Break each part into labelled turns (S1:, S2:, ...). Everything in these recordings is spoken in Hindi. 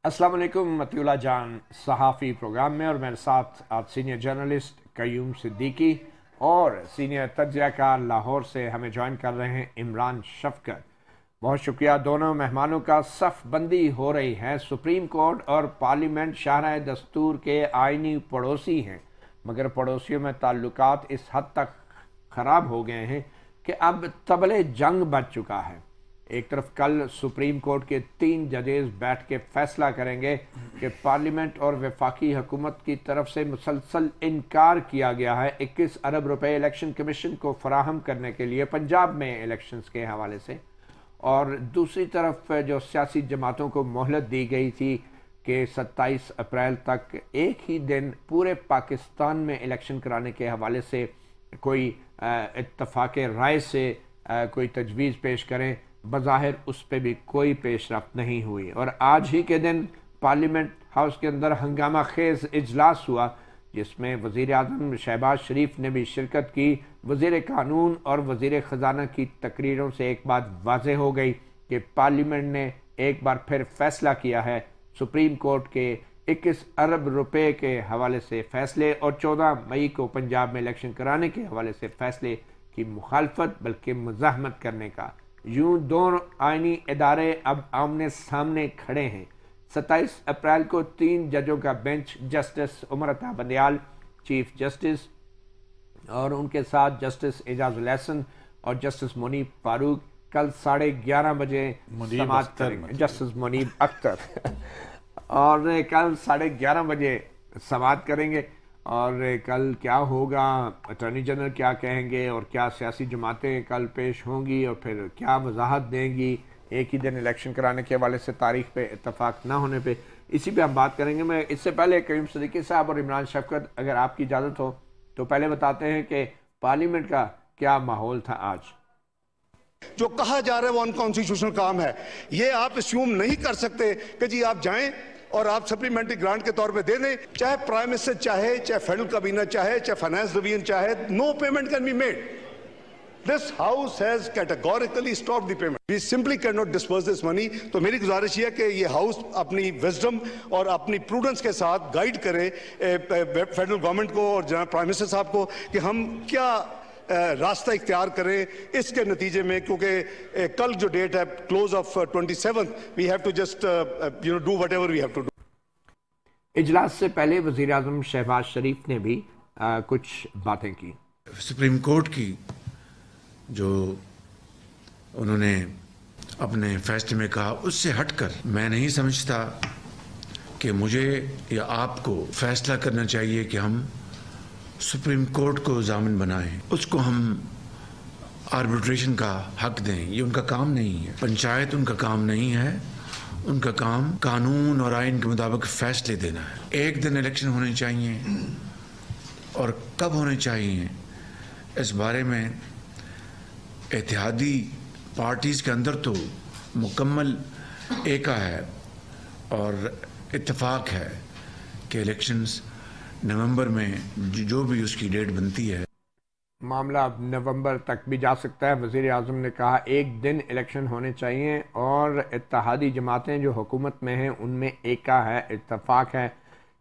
S1: अस्सलाम वालेकुम। मतियुल्लाह जान सहाफ़ी प्रोग्राम में और मेरे साथ आज सीनियर जर्नलिस्ट कयूम सिद्दीकी और सीनियर तज्ज़ियाकार लाहौर से हमें ज्वाइन कर रहे हैं इमरान शफकत। बहुत शुक्रिया दोनों मेहमानों का। सफ़ बंदी हो रही है। सुप्रीम कोर्ट और पार्लियामेंट शाहराह दस्तूर के आइनी पड़ोसी हैं, मगर पड़ोसियों में ताल्लुकात इस हद तक ख़राब हो गए हैं कि अब तबले जंग बच चुका है। एक तरफ कल सुप्रीम कोर्ट के 3 जजेस बैठ के फैसला करेंगे कि पार्लियामेंट और वफाकी हुकूमत की तरफ से मुसलसल इनकार किया गया है 21 अरब रुपए इलेक्शन कमीशन को फराहम करने के लिए पंजाब में इलेक्शंस के हवाले से, और दूसरी तरफ जो सियासी जमातों को मोहलत दी गई थी कि 27 अप्रैल तक एक ही दिन पूरे पाकिस्तान में इलेक्शन कराने के हवाले से कोई इत्तफाक राय से कोई तजवीज़ पेश करें, बज़ाहिर उस पर भी कोई पेशरफ्त नहीं हुई। और आज ही के दिन पार्लियामेंट हाउस के अंदर हंगामा खेज इजलास हुआ, जिसमें वज़ीर आज़म शहबाज शरीफ ने भी शिरकत की। वज़ीर कानून और वज़ीर ख़जाना की तकरीरों से एक बात वाज़ेह हो गई कि पार्लियामेंट ने एक बार फिर फैसला किया है सुप्रीम कोर्ट के 21 अरब रुपए के हवाले से फैसले और 14 मई को पंजाब में इलेक्शन कराने के हवाले से फैसले की मुखालफत बल्कि मुज़ाहमत करने का। यूं दोनों आइनी इदारे अब आमने सामने खड़े हैं। 27 अप्रैल को 3 जजों का bench, justice Umar Ata Bandial chief justice और उनके साथ जस्टिस एजाजुल हसन और जस्टिस मुनीब फारूक कल 11:30 बजे समाअत करेंगे। जस्टिस मुनीब अख्तर और कल 11:30 बजे समाअत करेंगे। और कल क्या होगा, अटॉर्नी जनरल क्या कहेंगे और क्या सियासी जमातें कल पेश होंगी और फिर क्या वजाहत देंगी एक ही दिन इलेक्शन कराने के हवाले से तारीख पे इत्तफाक ना होने पे, इसी पे हम बात करेंगे। मैं इससे पहले कयूम सिद्दीकी साहब और इमरान शफकत, अगर आपकी इजाज़त हो तो पहले बताते हैं कि पार्लियामेंट का क्या माहौल था आज।
S2: जो कहा जा रहा है वो अनकॉन्स्टिट्यूशनल काम है। ये आप अस्यूम नहीं कर सकते कि जी आप जाएं और आप सप्लीमेंट्री ग्रांट के तौर पे दे दें, चाहे प्राइम मिनिस्टर चाहे, चाहे फेडरल कैबिनेट चाहे, चाहे फाइनेंस डिवीजन चाहे, no payment can be made. This house has categorically stop the payment. We simply can not disperse this money. तो मेरी गुजारिश है कि ये हाउस अपनी विजडम और अपनी प्रूडेंस के साथ गाइड करे फेडरल गवर्नमेंट को और जनाब प्राइम मिनिस्टर साहब को कि हम क्या रास्ता इख्तियार करें इसके नतीजे में, क्योंकि कल जो डेट है close of 27, we have to just do whatever we have to do.
S1: इजलास से पहले वज़ीर आज़म शहबाज शरीफ ने भी कुछ बातें की।
S3: सुप्रीम कोर्ट की जो उन्होंने अपने फैसले में कहा उससे हटकर मैं नहीं समझता कि मुझे या आपको फैसला करना चाहिए कि हम सुप्रीम कोर्ट को जामिन बनाएं, उसको हम आर्बिट्रेशन का हक दें। ये उनका काम नहीं है, पंचायत उनका काम नहीं है। उनका काम कानून और आइन के मुताबिक फैसले देना है। एक दिन इलेक्शन होने चाहिए और कब होने चाहिए इस बारे में इत्तेहादी पार्टीज़ के अंदर तो मुकम्मल एका है और इत्तेफाक है कि इलेक्शंस नवंबर में जो भी उसकी डेट बनती है,
S1: मामला अब नवंबर तक भी जा सकता है। वज़ीर आज़म ने कहा एक दिन इलेक्शन होने चाहिए और इत्तेहादी जमातें जो हुकूमत में हैं उनमें एका है, इत्तफाक है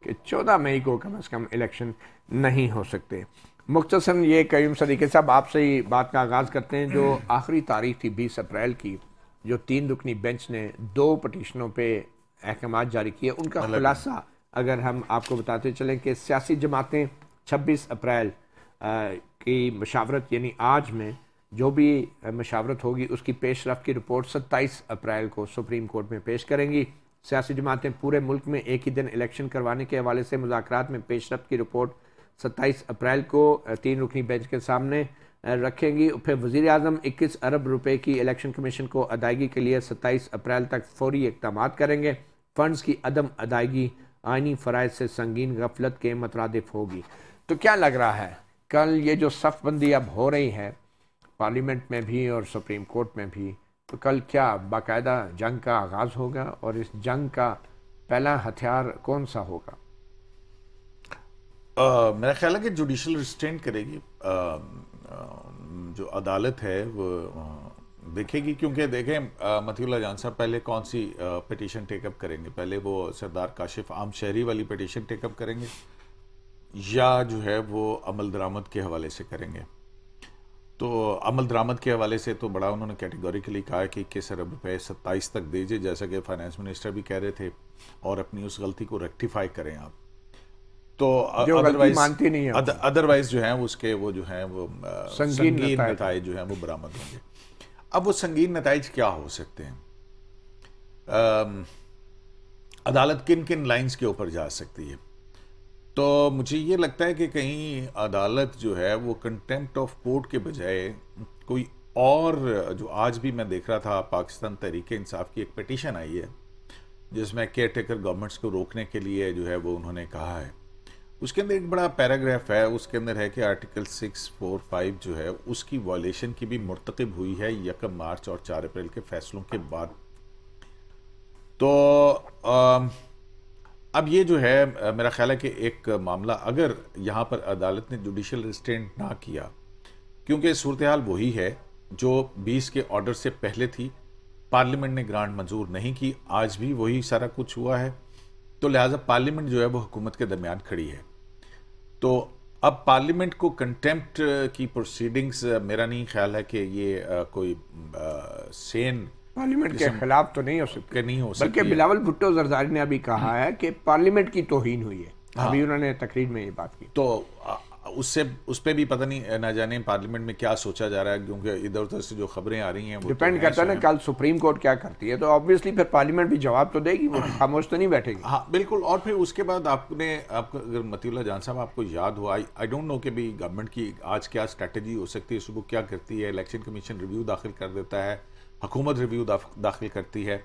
S1: कि 14 मई को कम से कम इलेक्शन नहीं हो सकते। मुख्तसरन ये कयूम सिद्दीकी साहब आपसे ही बात का आगाज़ करते हैं। जो आखिरी तारीख थी 20 अप्रैल की, जो 3 रुकनी बेंच ने 2 पटिशनों पर अहकामात जारी किए, उनका खुलासा अगर हम आपको बताते चलें कि सियासी जमातें 26 अप्रैल की मशावरत यानी आज में जो भी मशावरत होगी उसकी पेशरफ की रिपोर्ट 27 अप्रैल को सुप्रीम कोर्ट में पेश करेंगी। सियासी जमातें पूरे मुल्क में एक ही दिन इलेक्शन करवाने के हवाले से मुज़ाकरात में पेशरफ की रिपोर्ट 27 अप्रैल को 3 रुकनी बेंच के सामने रखेंगी। फिर वज़ीर आज़म 21 अरब रुपए की इलेक्शन कमीशन को अदायगी के लिए 27 अप्रैल तक फौरी इक़दाम करेंगे। फ़ंड्स की अदम अदायगी आइनी फ़राइज़ से संगीन गफलत के मतरादिफ होगी। तो क्या लग रहा है कल ये जो सफ़बंदी अब हो रही है पार्लियामेंट में भी और सुप्रीम कोर्ट में भी, तो कल क्या बाकायदा जंग का आगाज़ होगा और इस जंग का पहला हथियार कौन सा होगा?
S4: मेरा ख्याल है कि जुडिशल रिस्ट्रेंट करेगी। जो अदालत है वो देखेगी, क्योंकि देखें मतीउल्लाह जान साहब पहले कौन सी पिटीशन टेकअप करेंगे? पहले वो सरदार काशिफ आम शहरी वाली पिटीशन टेकअप करेंगे या जो है वो अमल दरामद के हवाले से करेंगे? तो अमल दरामद के हवाले से तो बड़ा उन्होंने कैटेगोरिकली कहा है कि 21 अरब रुपये 27 तक दीजिए, जैसा कि फाइनेंस मिनिस्टर भी कह रहे थे, और अपनी उस गलती को रेक्टिफाई करें आप। तो अदरवाइज जो है उसके वो जो है वो संगीन नताइज जो है वो बरामद होंगे। अब वो संगीन नताइज क्या हो सकते हैं? अदालत किन किन लाइंस के ऊपर जा सकती है? तो मुझे ये लगता है कि कहीं अदालत जो है वो कंटेम्प्ट ऑफ कोर्ट के बजाय कोई और, जो आज भी मैं देख रहा था पाकिस्तान तहरीक इंसाफ की एक पिटीशन आई है जिसमें केयर टेकर गवर्नमेंट्स को रोकने के लिए जो है वो उन्होंने कहा है, उसके अंदर एक बड़ा पैराग्राफ है, उसके अंदर है कि आर्टिकल 645 जो है उसकी वायलेशन की भी मुर्तकब हुई है 1 मार्च और 4 अप्रैल के फैसलों के बाद। तो अब ये जो है मेरा ख्याल है कि एक मामला अगर यहाँ पर अदालत ने जुडिशल रिस्ट्रेंट ना किया, क्योंकि सूरत हाल वही है जो 20 के ऑर्डर से पहले थी, पार्लियामेंट ने ग्रांट मंजूर नहीं की, आज भी वही सारा कुछ हुआ है, तो लिहाजा पार्लियामेंट जो है वो हुकूमत के दरमियान खड़ी है। तो अब पार्लियामेंट को कंटेम्प्ट की प्रोसीडिंग्स मेरा नहीं ख्याल है कि ये कोई सेन
S1: पार्लियामेंट के खिलाफ तो नहीं हो सकती, बल्कि बिलावल भुट्टो जरदारी ने अभी कहा है कि पार्लियामेंट की तौहीन हुई है। हाँ। अभी उन्होंने तकरीर में ये बात की,
S4: तो उससे उस पर भी पता नहीं ना जाने पार्लियामेंट में क्या सोचा जा रहा है, क्योंकि इधर उधर से जो खबरें आ रही हैं वो
S1: डिपेंड करता है ना कल सुप्रीम कोर्ट क्या करती है, तो ऑब्वियसली फिर पार्लियामेंट भी जवाब तो देगी, वो खामोश तो नहीं बैठेगी।
S4: हाँ बिल्कुल। और फिर उसके बाद आपको अगर मतीउल्लाह जान साहब आपको याद हो, आई डोंट नो कि भी गवर्नमेंट की आज क्या स्ट्रैटेजी हो सकती है, सुबह क्या करती है, इलेक्शन कमीशन रिव्यू दाखिल कर देता है, हुकूमत रिव्यू दाखिल करती है।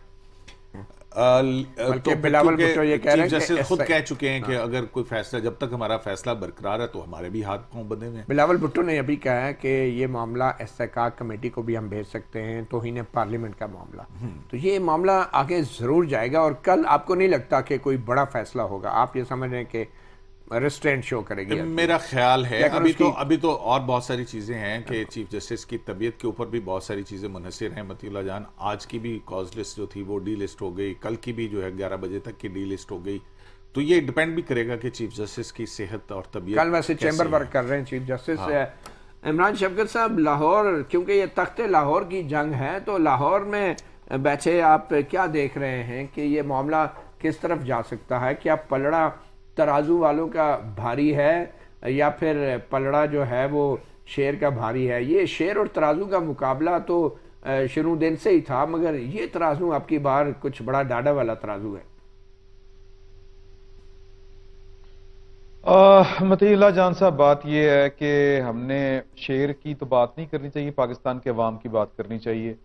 S1: तो बिलावल भुट्टो ये कह रहे हैं कि
S4: खुद कह चुके हैं कि अगर कोई फैसला, जब तक हमारा फैसला बरकरार है तो हमारे भी हाथ पांव बंधे हुए हैं।
S1: बिलावल भुट्टो ने अभी कहा है कि ये मामला इस्तेहकाक कमेटी को भी हम भेज सकते हैं, तौहीन पार्लियामेंट का मामला, तो ये मामला आगे जरूर जाएगा और कल आपको नहीं लगता कि कोई बड़ा फैसला होगा? आप ये समझ रहे हैं कि रेस्ट्रेंट शो करेगी?
S4: मेरा ख्याल है अभी तो और बहुत सारी चीजें हैं कि चीफ जस्टिस की तबीयत के ऊपर भी बहुत सारी चीजें मुनहसिर हैं। मतीउल्लाह जान आज की भी कॉज लिस्ट जो थी वो डी लिस्ट हो गई, कल की भी जो है 11 बजे तक की डी लिस्ट हो गई, तो ये डिपेंड भी करेगा कि चीफ जस्टिस की सेहत और तबीयत।
S1: कल वैसे चैम्बर वर्क कर रहे हैं चीफ जस्टिस। हाँ। इमरान शफकत साहब, लाहौर, क्योंकि ये तख्ते लाहौर की जंग है, तो लाहौर में बैठे आप क्या देख रहे हैं कि ये मामला किस तरफ जा सकता है? क्या पलड़ा तराजू वालों का भारी है या फिर पलड़ा जो है वो शेर का भारी है? ये शेर और तराजू का मुकाबला तो शुरू दिन से ही था, मगर ये तराजू आपकी बार कुछ बड़ा डाढ़ा वाला तराजू है।
S5: मतीउल्लाह जान साहब, बात यह है कि हमने शेर की तो बात नहीं करनी चाहिए, पाकिस्तान के अवाम की बात करनी चाहिए।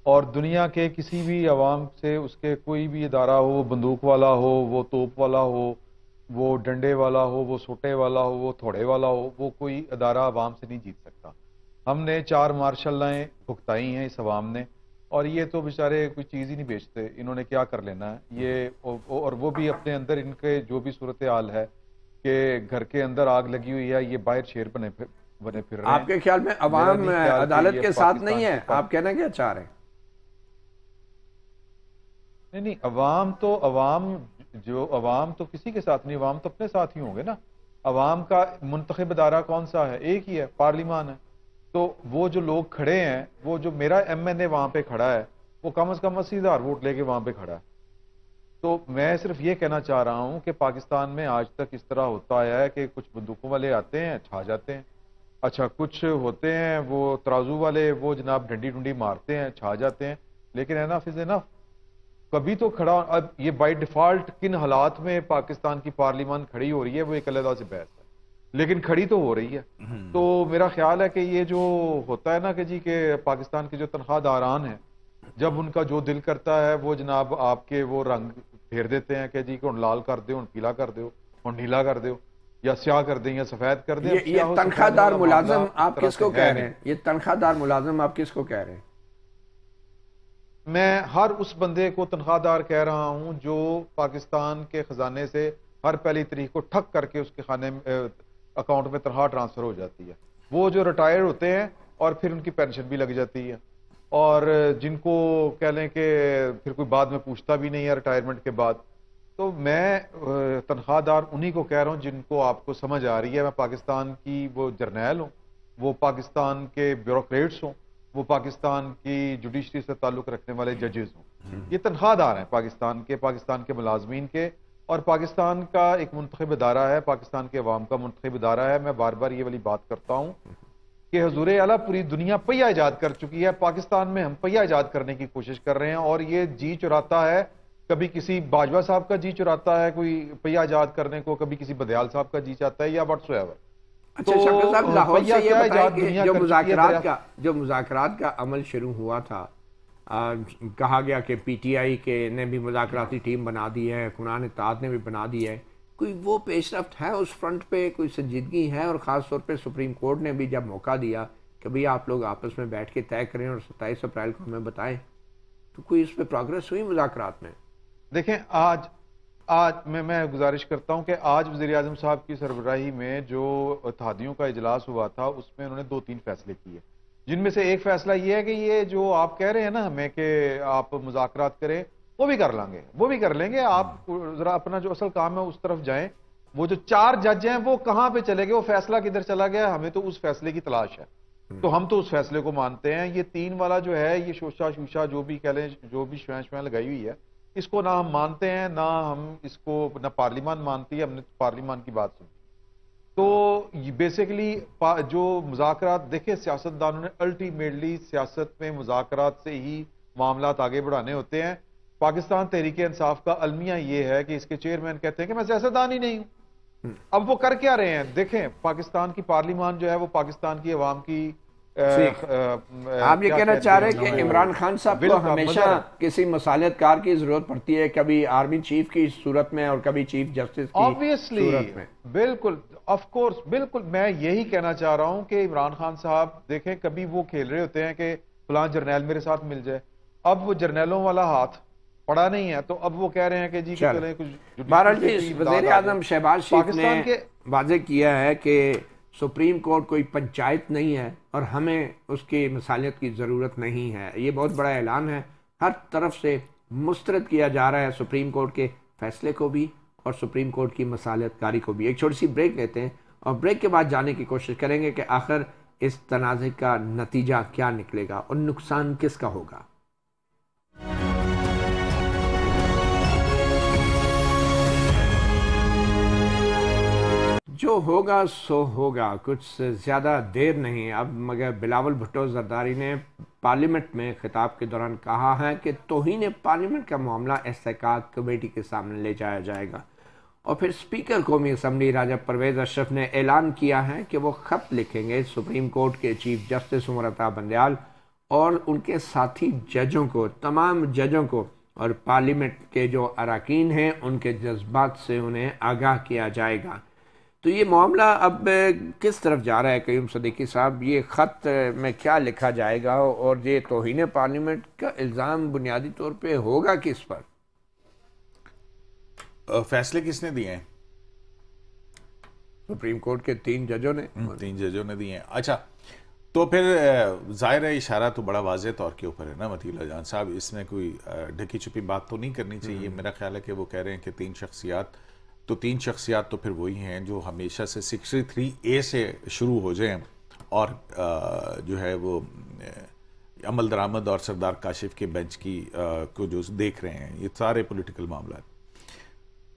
S5: और दुनिया के किसी भी अवाम से, उसके कोई भी इदारा हो, बंदूक वाला हो, वो तोप वाला हो, वो डंडे वाला हो, वो सोटे वाला हो, वो थोड़े वाला हो, वो कोई अदारा अवाम से नहीं जीत सकता। हमने 4 मार्शलें भुगताई हैं इस अवाम ने, और ये तो बेचारे कोई चीज़ ही नहीं बेचते, इन्होंने क्या कर लेना है ये। और वो भी अपने अंदर इनके जो भी सूरत हाल है कि घर के अंदर आग लगी हुई है, ये बाहर शेर बने फिर रहे हैं।
S1: आपके ख्याल में अवाम अदालत के साथ नहीं है? आप कहना क्या चाह रहे हैं?
S5: नहीं, अवाम तो किसी के साथ नहीं, अवाम तो अपने साथ ही होंगे ना। अवाम का मुंतखब अदारा कौन सा है? एक ही है, पार्लियामान है। तो वो जो लोग खड़े हैं, वो जो मेरा MNA वहां पे खड़ा है, वो कम से कम 80,000 वोट लेके वहां पे खड़ा है। तो मैं सिर्फ ये कहना चाह रहा हूं कि पाकिस्तान में आज तक इस तरह होता आया है कि कुछ बंदूकों वाले आते हैं, छा जाते हैं। अच्छा, कुछ होते हैं वो तराजू वाले, वो जनाब डंडी डुंडी मारते हैं, छा जाते हैं। लेकिन एनफ इज एनफ, कभी तो खड़ा। अब ये बाय डिफॉल्ट किन हालात में पाकिस्तान की पार्लियामान खड़ी हो रही है वो एक अलग से बहस है, लेकिन खड़ी तो हो रही है। तो मेरा ख्याल है कि ये जो होता है ना कि जी के पाकिस्तान के जो तनख्वाहदारान हैं, जब उनका जो दिल करता है वो जनाब आपके वो रंग फेर देते हैं कि जी को लाल कर दो, पीला कर दो, नीला कर दो, या स्याह कर दें या सफेद कर दें।
S1: ये तनख्वाहदार मुलाजिम आप किसको कह रहे हैं? ये तनख्वाहदार मुलाजिम आप किसको कह रहे हैं?
S5: मैं हर उस बंदे को तनख्वाहदार कह रहा हूं जो पाकिस्तान के खजाने से हर पहली तारीख को ठक करके उसके खाने अकाउंट में तनख्वाह ट्रांसफर हो जाती है। वो जो रिटायर होते हैं और फिर उनकी पेंशन भी लग जाती है। और जिनको कह लें कि फिर कोई बाद में पूछता भी नहीं है रिटायरमेंट के बाद। तो मैं तनख्वाहदार उन्हीं को कह रहा हूँ जिनको आपको समझ आ रही है। मैं पाकिस्तान की वो जर्नैल हूँ, वो पाकिस्तान के ब्यूरोक्रेट्स हों, वो पाकिस्तान की जुडिशरी से ताल्लुक़ रखने वाले जजेस हों, ये तनख्वाहदार हैं पाकिस्तान के मुलाजमीन के। और पाकिस्तान का एक मुंतखब इदारा है, पाकिस्तान के अवाम का मुंतखब इदारा है। मैं बार बार ये वाली बात करता हूँ कि हुजूर आला पूरी दुनिया पहिया ईजाद कर चुकी है, पाकिस्तान में हम पहिया ईजाद करने की कोशिश कर रहे हैं। और ये जी चुराता है, कभी किसी बाजवा साहब का जी चुराता है कोई पहिया ईजाद करने को, कभी किसी बदयाल साहब का जी चाहता है या व्हाट्सएवर।
S1: अच्छा शफकत साहब, लाहौर से ये बताएं कि जो मुज़ाकरात का अमल शुरू हुआ था, कहा गया कि पीटीआई के ने भी मुज़ाकराती टीम बना दी है, कुरान इत्तेहाद ने भी बना दी है, कोई वो पेशरफ्त है उस फ्रंट पे, कोई संजीदगी है? और ख़ास तौर पे सुप्रीम कोर्ट ने भी जब मौका दिया कि भाई आप लोग आपस में बैठ के तय करें और 27 अप्रैल को हमें बताएं, तो कोई इस पर प्रोग्रेस हुई मुज़ाकरात में?
S5: देखें, आज मैं गुजारिश करता हूं कि आज वज़ीर-ए-आज़म साहब की सरबराही में जो इत्तेहादियों का इजलास हुआ था उसमें उन्होंने 2-3 फैसले किए, जिनमें से एक फैसला ये है कि ये जो आप कह रहे हैं ना हमें कि आप मुज़ाकरात करें, वो भी कर लेंगे। आप जरा अपना जो असल काम है उस तरफ जाएं। वो जो 4 जज हैं वो कहां पे चले गए, वो फैसला किधर चला गया, हमें तो उस फैसले की तलाश है। तो हम तो उस फैसले को मानते हैं। ये 3 वाला जो है, ये शोशा शूशा जो भी कह लें, जो भी शुआ लगाई हुई है, इसको ना हम मानते हैं, ना हम इसको, ना पार्लियामान मानती है। हमने पार्लियामान की बात सुनी। तो बेसिकली जो मुज़ाकरात, देखिए सियासतदानों ने अल्टीमेटली सियासत में मुज़ाकरात से ही मामलात आगे बढ़ाने होते हैं। पाकिस्तान तहरीक इंसाफ का अलमिया ये है कि इसके चेयरमैन कहते हैं कि मैं सियासतदान ही नहीं हूं। अब वो कर क्या रहे हैं? देखें, पाकिस्तान की पार्लियामान जो है वो पाकिस्तान की अवाम की
S1: आप ये कहना चाह रहे हैं कि इमरान खान साहब को हमेशा किसी मसालतकार की जरूरत पड़ती है, कभी आर्मी चीफ की सूरत में और कभी चीफ जस्टिस की सूरत में?
S5: बिल्कुल, ऑफ कोर्स, बिल्कुल। मैं यही कहना चाह रहा हूं कि इमरान खान साहब देखें, कभी वो खेल रहे होते हैं कि फलां जर्नैल मेरे साथ मिल जाए। अब वो जर्नैलों वाला हाथ पड़ा नहीं है, तो अब वो कह रहे हैं कि जी चले कुछ।
S1: बहरहाल जी, वज़ीर आज़म शहबाज शरीफ ने वाज़ेह किया है कि सुप्रीम कोर्ट कोई पंचायत नहीं है और हमें उसकी मसालियत की ज़रूरत नहीं है। ये बहुत बड़ा ऐलान है, हर तरफ से मुस्तरद किया जा रहा है सुप्रीम कोर्ट के फैसले को भी और सुप्रीम कोर्ट की मसालियतकारी को भी। एक छोटी सी ब्रेक लेते हैं और ब्रेक के बाद जाने की कोशिश करेंगे कि आखिर इस तनाज़े का नतीजा क्या निकलेगा और नुकसान किसका होगा। जो होगा सो होगा, कुछ ज़्यादा देर नहीं अब। मगर बिलावल भुट्टो जरदारी ने पार्लियामेंट में खिताब के दौरान कहा है कि तौहीन पार्लियामेंट का मामला इस्तेहकाक कमेटी के सामने ले जाया जाएगा। और फिर स्पीकर कौमी असम्बली राजा परवेज़ अशरफ ने ऐलान किया है कि वो ख़त लिखेंगे सुप्रीम कोर्ट के चीफ जस्टिस उमर अता बंदयाल और उनके साथी जजों को, तमाम जजों को, और पार्लियामेंट के जो अरकान हैं उनके जज्बात से उन्हें आगाह किया जाएगा। तो ये मामला अब किस तरफ जा रहा है क़य्यूम सिद्दीकी साहब? ये ख़त में क्या लिखा जाएगा और ये तौहीन पार्लियामेंट का इल्ज़ाम बुनियादी तौर पे होगा किस पर?
S4: फैसले किसने दिए हैं?
S1: सुप्रीम कोर्ट के 3 जजों ने।
S4: 3 जजों ने दिए हैं। अच्छा, तो फिर ज़ाहिर है इशारा तो बड़ा वाज़ेह तौर के ऊपर है ना मतीउल्लाह जान साहब, इसमें कोई ढकी छुपी बात तो नहीं करनी चाहिए। मेरा ख्याल है कि वो कह रहे हैं कि 3 शख्सियात, तो 3 शख्सियात तो फिर वही हैं जो हमेशा से 63A से शुरू हो जाएं और जो है वो अमल दरामद और सरदार काशिफ के बेंच की को जो देख रहे हैं, ये सारे पॉलिटिकल मामला।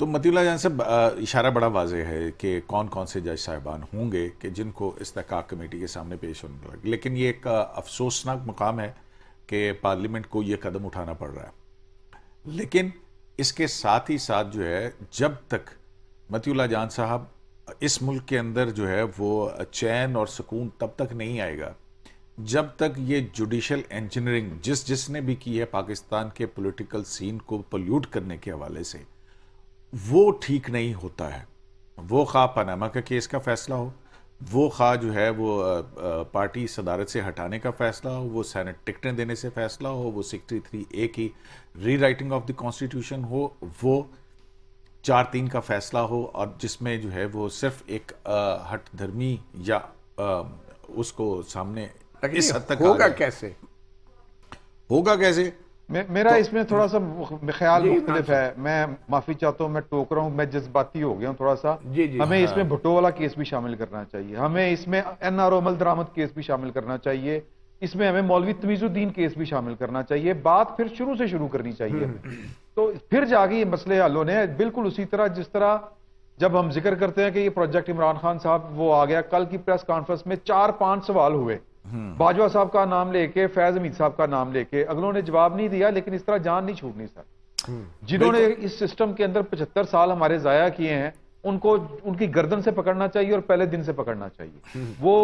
S4: तो मतीउल्लाह जान साहब, इशारा बड़ा वाज़ेह है कि कौन कौन से जज साहिबान होंगे कि जिनको इस्तेहकाक कमेटी के सामने पेश होने लगे। लेकिन ये एक अफसोसनाक मुकाम है कि पार्लियामेंट को ये कदम उठाना पड़ रहा है। लेकिन इसके साथ ही साथ जो है, जब तक मतीउल्लाह जान साहब इस मुल्क के अंदर जो है वो चैन और सुकून तब तक नहीं आएगा जब तक ये जुडिशल इंजीनियरिंग जिसने भी की है पाकिस्तान के पॉलिटिकल सीन को पोल्यूट करने के हवाले से, वो ठीक नहीं होता है। वो खा पनामा का केस का फैसला हो, वो खा जो है वो पार्टी सदारत से हटाने का फैसला हो, वो सेनेट टिकटें देने से फैसला हो, वो 63A की रीराइटिंग ऑफ द कॉन्स्टिट्यूशन हो, वो 4-3 का फैसला हो, और जिसमें जो है वो सिर्फ एक हट धर्मी या उसको सामने इस हद तक
S1: होगा कैसे?
S4: होगा कैसे?
S5: मेरा इसमें थोड़ा सा ख्याल मुख्तलिफ है। मैं माफी चाहता हूँ, मैं टोक रहा हूँ, मैं जज्बाती हो गया हूँ थोड़ा सा। हमें इसमें भुट्टो वाला केस भी शामिल करना चाहिए, हमें इसमें NRO अमल दरामद केस भी शामिल करना चाहिए, इसमें हमें मौलवी तमीजुद्दीन केस भी शामिल करना चाहिए। बात फिर शुरू से शुरू करनी चाहिए तो फिर जाके ये मसले हल होने हैं। बिल्कुल उसी तरह जिस तरह जब हम जिक्र करते हैं कि ये प्रोजेक्ट इमरान खान साहब वो आ गया, कल की प्रेस कॉन्फ्रेंस में 4-5 सवाल हुए, बाजवा साहब का नाम लेके, फैज हमीद साहब का नाम लेके, अगलों ने जवाब नहीं दिया। लेकिन इस तरह जान नहीं छूटनी सर। जिन्होंने इस सिस्टम के अंदर 75 साल हमारे जाया किए हैं, उनको उनकी गर्दन से पकड़ना चाहिए और पहले दिन से पकड़ना चाहिए। वो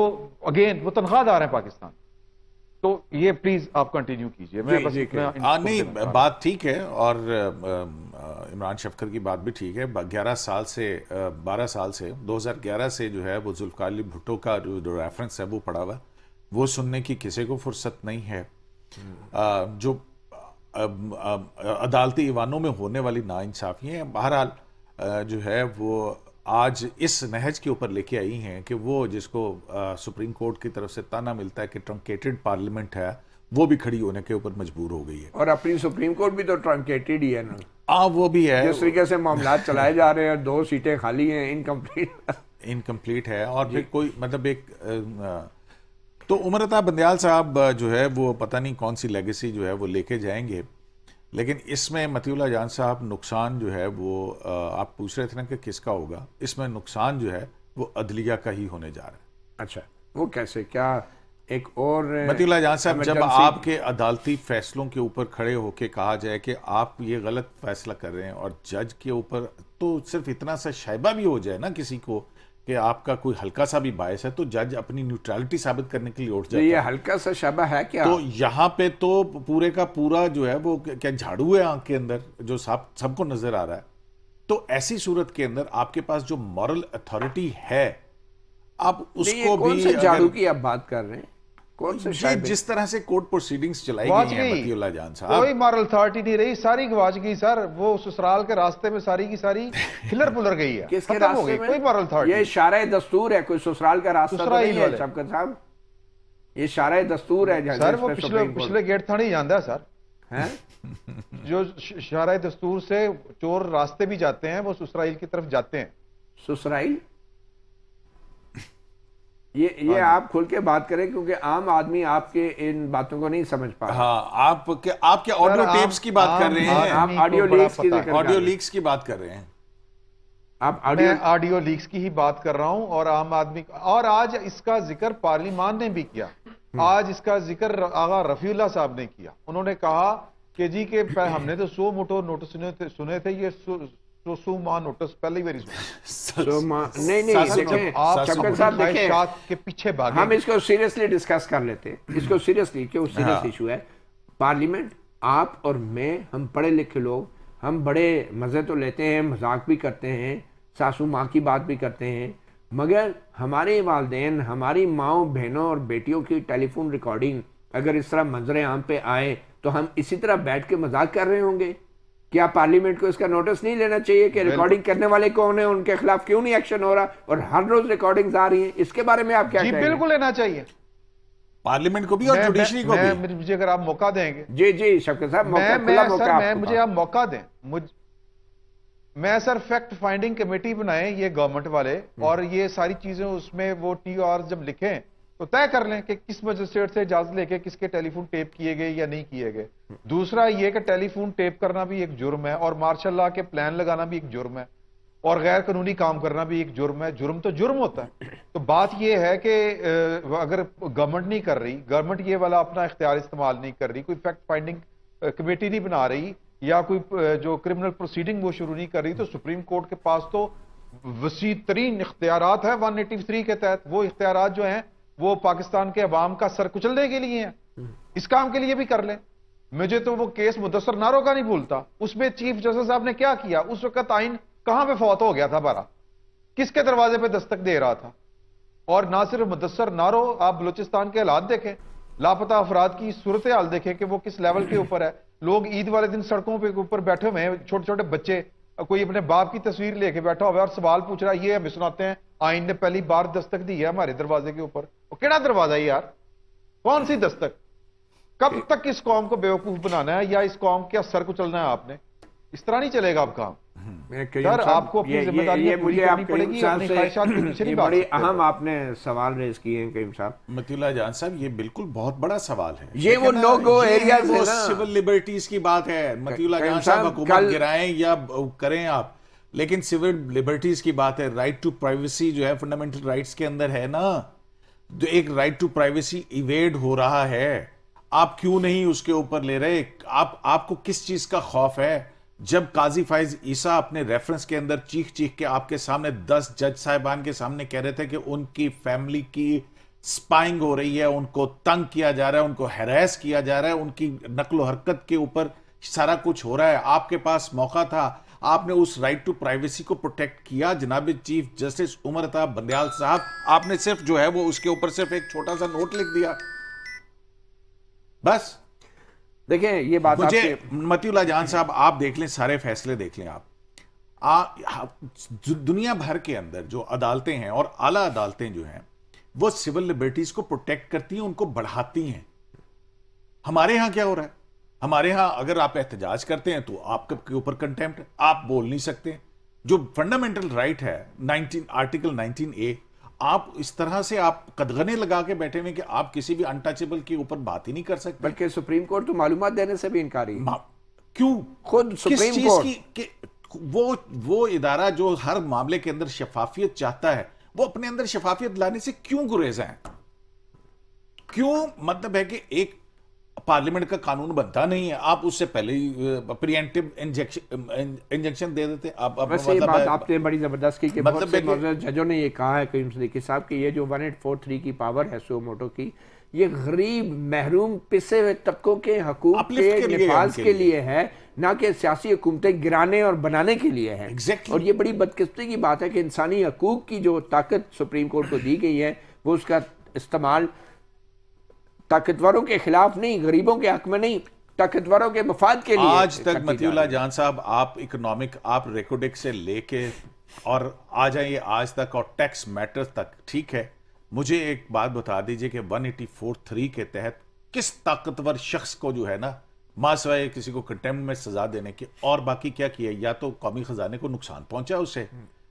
S5: अगेन वो तनख्वाहदार हैं पाकिस्तान। तो ये प्लीज आप कंटिन्यू कीजिए। मैं बस
S4: नहीं, बात ठीक है और इमरान शफकर की बात भी ठीक है। 12 साल से 2011 से जो है वो जुल्फ़िकार अली भुट्टो का जो रेफरेंस है वो पड़ा हुआ, वो सुनने की किसी को फुर्सत नहीं है। जो अदालती ईवानों में होने वाली नाइंसाफियाँ बहरहाल जो है वो आज इस नहज के ऊपर लेके आई हैं कि वो जिसको सुप्रीम कोर्ट की तरफ से ताना मिलता है कि ट्रंकेटेड पार्लियामेंट है, वो भी खड़ी होने के ऊपर मजबूर हो गई है।
S1: और अपनी सुप्रीम कोर्ट भी तो ट्रंकेटेड ही है ना।
S4: वो भी है,
S1: जिस तरीके से मामला चलाए जा रहे हैं, 2 सीटें खाली हैं,
S4: इनकम्प्लीट है। और फिर कोई मतलब एक तो उमर अता बंदयाल साहब जो है वो पता नहीं कौन सी लेगेसी जो है वो लेके जाएंगे। लेकिन इसमें मतीउल्लाह जान साहब नुकसान जो है वो आप पूछ रहे थे ना कि किसका होगा, इसमें नुकसान जो है वो अदलिया का ही होने जा रहा है।
S1: अच्छा, वो कैसे? क्या एक और
S4: मतीउल्लाह जान साहब, जब आपके अदालती फैसलों के ऊपर खड़े होके कहा जाए कि आप ये गलत फैसला कर रहे हैं और जज के ऊपर तो सिर्फ इतना सा शाइबा भी हो जाए ना किसी को कि आपका कोई हल्का सा भी बायस है, तो जज अपनी न्यूट्रलिटी साबित करने के लिए उठ जाता है।
S1: ये हल्का सा शाइबा है क्या?
S4: तो यहाँ पे तो पूरे का पूरा जो है वो क्या झाड़ू है आंख के अंदर जो सबको नजर आ रहा है। तो ऐसी सूरत के अंदर आपके पास जो मॉरल अथॉरिटी है, आप उसको
S1: कौन
S4: भी
S1: से झाड़ू की आप बात कर रहे हैं? कौन से
S4: जिस तरह से कोर्ट प्रोसीडिंग्स चलाई गई हैं मतीउल्लाह जान साहब,
S5: कोई मॉरल अथॉरिटी नहीं रही, सारी गवाच गई सर। वो ससुराल के रास्ते में सारी की सारी खिलर पुलर गई है।
S1: किसके रास्ते में?
S5: कोई मॉरल अथॉरिटी?
S1: ये इशारा दस्तूर है, कोई ससुराल का रास्ता तो नहीं है शफकत साहब। ये इशारा दस्तूर है
S5: सर, वो पिछले गेट था नहीं जानता सर है जो इशारा दस्तूर से चोर रास्ते भी जाते हैं, वो ससुराइल की तरफ जाते हैं।
S1: ससुराइल ये आप खुल के बात करें, क्योंकि आम आदमी आपके इन बातों को नहीं समझ पा रहा।
S4: हाँ, आप क्या ऑडियो टेप्स की बात कर रहे हैं?
S1: आप ऑडियो
S4: लीक्स की बात कर रहे हैं।
S1: आप
S5: ऑडियो लीक्स की ही बात कर रहा हूं। और आम आदमी, और आज इसका जिक्र पार्लियामान ने भी किया। आज इसका जिक्र आगा रफीउल्लाह साहब ने किया। उन्होंने कहा कि जी के हमने तो 100 मोटो नोटिस सुने थे, ये 100 माह नोटिस पहले ही
S1: नहीं शफकत साहब देखें
S5: के पीछे भागे।
S1: हम इसको सीरियसली डिस्कस कर लेते हैं, इसको सीरियसली, क्यों सीरियस इशू है। पार्लियामेंट, आप और मैं, हम पढ़े लिखे लोग, हम बड़े मजे तो लेते हैं, मजाक भी करते हैं, सासू माँ की बात भी करते हैं, मगर हमारे वालिदैन, हमारी माँओं बहनों और बेटियों की टेलीफोन रिकॉर्डिंग अगर इस तरह मंजरे आम पे आए तो हम इसी तरह बैठ के मजाक कर रहे होंगे। क्या पार्लियामेंट को इसका नोटिस नहीं लेना चाहिए कि रिकॉर्डिंग करने वाले कौन है, उनके खिलाफ क्यों नहीं एक्शन हो रहा, और हर रोज रिकॉर्डिंग्स आ रही हैं? इसके बारे में आप क्या कहेंगे?
S5: बिल्कुल लेना चाहिए
S4: पार्लियामेंट को भी और जुडिशरी को भी।
S5: मुझे अगर आप मौका देंगे।
S1: जी शफकत साहब,
S5: मुझे आप मौका दें। मैं सर फैक्ट फाइंडिंग कमेटी बनाए ये गवर्नमेंट वाले, और ये सारी चीजें उसमें वो TR जब लिखें तो तय कर लें कि किस मजिस्ट्रेट से इजाजत लेके किसके टेलीफोन टेप किए गए या नहीं किए गए। दूसरा ये कि टेलीफोन टेप करना भी एक जुर्म है, और मार्शल लॉ के प्लान लगाना भी एक जुर्म है, और गैर कानूनी काम करना भी एक जुर्म है। जुर्म तो जुर्म होता है। तो बात यह है कि अगर गवर्नमेंट नहीं कर रही, गवर्नमेंट ये वाला अपना इख्तियार इस्तेमाल नहीं कर रही, कोई फैक्ट फाइंडिंग कमेटी नहीं बना रही, या कोई जो क्रिमिनल प्रोसीडिंग वो शुरू नहीं कर रही, तो सुप्रीम कोर्ट के पास तो वसी तरीन इख्तियारात है 183 के तहत। वो इख्तियारात जो हैं वो पाकिस्तान के अवाम का सर कुचलने के लिए हैं। इस काम के लिए भी कर लें। मुझे तो वो केस मुदस्सर नारो का नहीं भूलता। उसमें चीफ जस्टिस साहब ने क्या किया, उस वक्त आइन कहां पे फौत हो गया था, बारा किसके दरवाजे पे दस्तक दे रहा था। और ना सिर्फ मुदस्सर नारो, आप बलूचिस्तान के हालात देखें, लापता अफराद की सूरत हाल देखें कि वो किस लेवल के ऊपर है। लोग ईद वाले दिन सड़कों पे ऊपर बैठे हुए हैं, छोटे छोटे बच्चे, कोई अपने बाप की तस्वीर लेके बैठा हुआ है और सवाल पूछ रहा है। ये हमें सुनाते हैं आइन ने पहली बार दस्तक दी है हमारे दरवाजे के ऊपर। वो केड़ा दरवाजा है यार, कौन सी दस्तक? कब तक इस कौम को बेवकूफ बनाना है या इस कौम के सर को चलना है आपने? इस तरह नहीं चलेगा अब काम। सर आपको अपनी जिम्मेदारियां पूरी करनी पड़ेगी, अपनी ख्वाहिशात के पीछे नहीं भाग
S1: बड़ी
S5: सकते।
S1: अहम आपने सवाल रेज किए हैं करीम साहब।
S4: मतीउल्लाह जान साहब, ये बिल्कुल बहुत बड़ा सवाल है।
S1: ये वो नो गो एरियाज है ना,
S4: सिविल लिबर्टीज की बात है। मतीउल्लाह
S1: करीम
S4: जान साहब,
S1: साहब,
S4: हुकूमत
S1: कल-
S4: गिराएं या करें आप, लेकिन सिविल लिबर्टीज की बात है। राइट टू प्राइवेसी जो है फंडामेंटल राइट्स के अंदर है ना, जो एक राइट टू प्राइवेसी इवेड हो रहा है, आप क्यों नहीं उसके ऊपर ले रहे? आपको किस चीज का खौफ है? जब काजी फाइज ईसा अपने रेफरेंस के अंदर चीख चीख के आपके सामने 10 जज साहिबान के सामने कह रहे थे कि उनकी फैमिली की स्पाइंग हो रही है, उनको तंग किया जा रहा है, उनको हैरेस किया जा रहा है, उनकी नकलो हरकत के ऊपर सारा कुछ हो रहा है, आपके पास मौका था, आपने उस राइट टू प्राइवेसी को प्रोटेक्ट किया। जनाब चीफ जस्टिस उमर अता बंदयाल साहब, आपने सिर्फ जो है वो उसके ऊपर सिर्फ एक छोटा सा नोट लिख दिया, बस।
S1: देखें ये बात
S4: मुझे
S1: आपके
S4: मतीउल्लाह जान साहब, आप देख लें, सारे फैसले देख लें आप। दुनिया भर के अंदर जो अदालतें हैं और आला अदालतें जो हैं वो सिविल लिबर्टीज को प्रोटेक्ट करती हैं, उनको बढ़ाती हैं। हमारे यहां क्या हो रहा है? हमारे यहां अगर आप एहतजाज करते हैं तो आपके ऊपर कंटेम्प्ट, आप बोल नहीं सकते। जो फंडामेंटल राइट है आर्टिकल 19A, आप इस तरह से आप कदगने लगा के बैठे हुए कि आप किसी भी अनटचेबल के ऊपर बात ही नहीं कर सकते।
S1: बल्कि सुप्रीम कोर्ट तो मालूमात देने से भी इनकारी है।
S4: क्यों?
S1: खुद
S4: किस
S1: सुप्रीम
S4: चीज
S1: कोर्ट
S4: की वो इदारा जो हर मामले के अंदर शफाफियत चाहता है, वो अपने अंदर शफाफियत लाने से क्यों गुरेजा है? क्यों? मतलब है कि एक पार्लियामेंट का कानून बनता नहीं है, आप उससे पहले ही प्रिएंटिव इंजेक्शन दे देते।
S1: वैसे ये
S4: मतलब
S1: बात आपने बड़ी जबरदस्त की कि
S4: मतलब
S1: बहुत से
S4: है कि-
S1: मौजूद जजों ने ये कहा है करीम सिद्दीकी साहब कि ये जो 1843 की पावर है सुओ मोटो की, ये गरीब महरूम पिसे हुए तबकों के हकूक
S4: Uplift
S1: के
S4: के लिए,
S1: निफाज
S4: उनके
S1: के
S4: लिए।
S1: लिए है, ना कि सियासी हुकूमतें गिराने और बनाने के लिए है।
S4: Exactly.
S1: और ये बड़ी बदकिस्मती की बात है कि इंसानी हकूक की जो ताकत सुप्रीम कोर्ट को दी गई है वो उसका इस्तेमाल ताकतवरों के खिलाफ नहीं, गरीबों के हक में नहीं, ताकतवरों के मफाद के लिए
S4: आज तक
S1: करती जा
S4: मतीउल्लाह
S1: रही है।
S4: जान साहब, आप इकोनॉमिक, आप रेकोडिक से लेके और आ जाइए आज तक और टैक्स मैटर्स तक, ठीक है। मुझे एक बात बता दीजिए कि 184(3) के तहत किस ताकतवर शख्स को जो है ना, मासवाए किसी को कंटेम्प्ट में सजा देने की, और बाकी क्या किया? या तो कौमी खजाने को नुकसान पहुंचा उसे,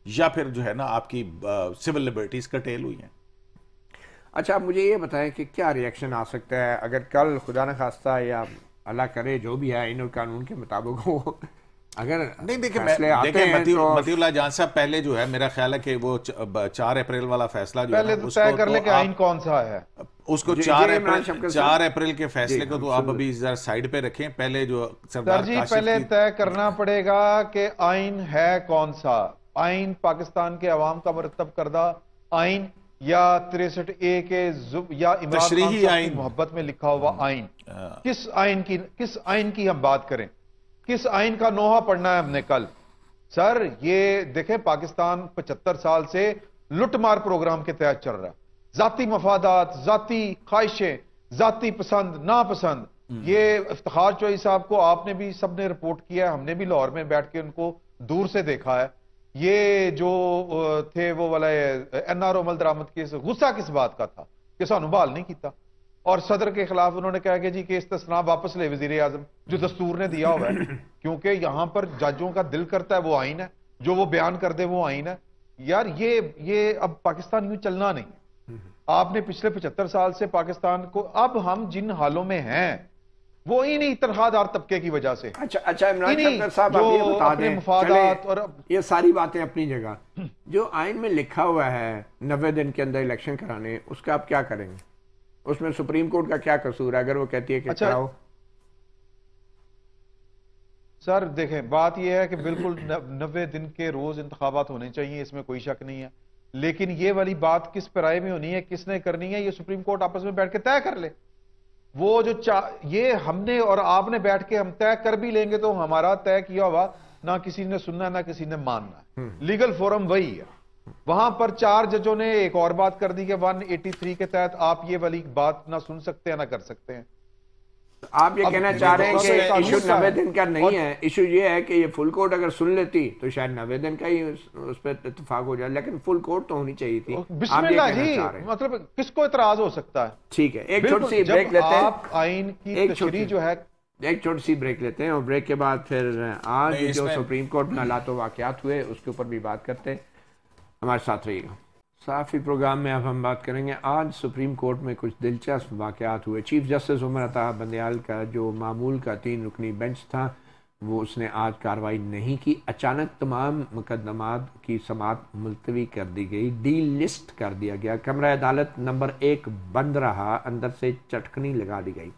S4: या फिर जो है ना आपकी सिविल लिबर्टीज कटेल हुई हैं।
S1: अच्छा, आप मुझे ये बताएं कि क्या रिएक्शन आ सकता है अगर कल खुदा न खास्ता या अल्लाह करे जो भी है इन और कानून के मुताबिक हो, अगर
S4: नहीं देखिए,
S1: फैसले आते हैं तो
S4: मतीउल्लाह जान साहब, पहले जो है मेरा ख्याल है कि वो 4 अप्रैल वाला फैसला जो है
S5: पहले
S4: ना,
S5: तो
S4: उसको
S5: तय कर ले
S4: तो
S5: कि
S4: आप-
S5: आइन कौन सा है।
S4: उसको
S1: जी,
S4: 4
S1: जी, इमरान
S4: अप्रैल
S1: शफकत
S4: 4
S1: साहब।
S4: अप्रैल के फैसले
S1: जी,
S4: को तो
S1: हम
S4: आप
S1: सुन-
S4: अभी जरा साइड पे रखें। पहले जो
S5: सर
S4: सरदार
S5: जी,
S4: काशिफ
S5: पहले
S4: की
S5: तय करना पड़ेगा कि आइन है कौन सा। आइन पाकिस्तान के अवाम का मुरतब करदा आइन या 63A के या इमरान खान
S4: तशरीही
S5: साहब की
S4: आइन।
S5: मोहब्बत में लिखा हुआ आइन। किस आइन की हम बात करें? किस आइन का नोहा पढ़ना है हमने कल? सर ये देखें, पाकिस्तान 75 साल से लुटमार प्रोग्राम के तहत चल रहा है। जाती मफादात, जाती ख्वाहिशें, जाती पसंद नापसंद। ये इफ्तिखार चौधरी साहब को आपने भी सबने रिपोर्ट किया है, हमने भी लाहौर में बैठ के उनको दूर से देखा है। ये जो थे वो वाला NRO अमल दरामद केस, गुस्सा किस बात का था कि सानू बहाल नहीं किया, और सदर के खिलाफ उन्होंने कहा कि जी केस तस्ना वापस ले वजीर आजम, जो दस्तूर ने दिया हुआ है। क्योंकि यहां पर जजों का दिल करता है वो आइन है, जो वो बयान कर दे वो आइन है। यार ये अब पाकिस्तान में चलना नहीं। आपने पिछले 75 साल से पाकिस्तान को, अब हम जिन हालों में हैं वो इन्हीं तनख्वाहदार तबके की वजह से।
S1: अच्छा इमरान
S5: इन्हीं
S1: शफकत साहब, आप ये
S5: जो
S1: बता
S5: अपने
S1: दें,
S5: मफादात
S1: चलें,
S5: और
S1: ये सारी बातें अपनी जगह, जो आइन में लिखा हुआ है 90 दिन के अंदर इलेक्शन कराने, उसका आप क्या करेंगे? उसमें सुप्रीम कोर्ट का क्या कसूर है अगर वो कहती है कि
S5: अच्छा,
S1: कराओ?
S5: सर देखें, बात यह है कि बिल्कुल 90 दिन के रोज इंतखाबात होने चाहिए, इसमें कोई शक नहीं है। लेकिन ये वाली बात किस पैराए में होनी है, किसने करनी है, ये सुप्रीम कोर्ट आपस में बैठ के तय कर ले। वो जो ये हमने और आपने बैठ के हम तय कर भी लेंगे तो हमारा तय किया हुआ ना किसी ने सुनना ना किसी ने मानना। लीगल फोरम वही है। वहां पर 4 जजों ने एक और बात कर दी कि 183 के तहत आप ये वाली बात ना सुन सकते हैं ना कर सकते हैं।
S1: आप ये कहना चाह रहे हैं कि इशू 90 दिन का नहीं है, इशू ये है कि ये फुल कोर्ट अगर सुन लेती तो शायद 90 दिन का ही उस पर इत्तेफाक हो जाए, लेकिन फुल कोर्ट तो होनी चाहिए थी। आप ये कहना चाह रहे हैं,
S5: मतलब किसको इतराज हो सकता है?
S1: ठीक है, एक छोटी सी ब्रेक लेते हैं।
S5: आप आइन की तशरीह जो है,
S1: एक छोटी सी ब्रेक लेते हैं और ब्रेक के बाद फिर आज जो सुप्रीम कोर्ट में हालात वाक़यात हुए उसके ऊपर भी बात करते हैं। हमारे साथ रहिएगा। साफ़ी प्रोग्राम में अब हम बात करेंगे, आज सुप्रीम कोर्ट में कुछ दिलचस्प वाक़यात हुए। चीफ जस्टिस उमर अता बंदयाल का जो मामूल का 3 रुकनी बेंच था वो उसने आज कार्रवाई नहीं की। अचानक तमाम मुकदमात की समाअत मुलतवी कर दी गई, डी लिस्ट कर दिया गया। कमरा अदालत नंबर 1 बंद रहा, अंदर से चटकनी लगा दी गई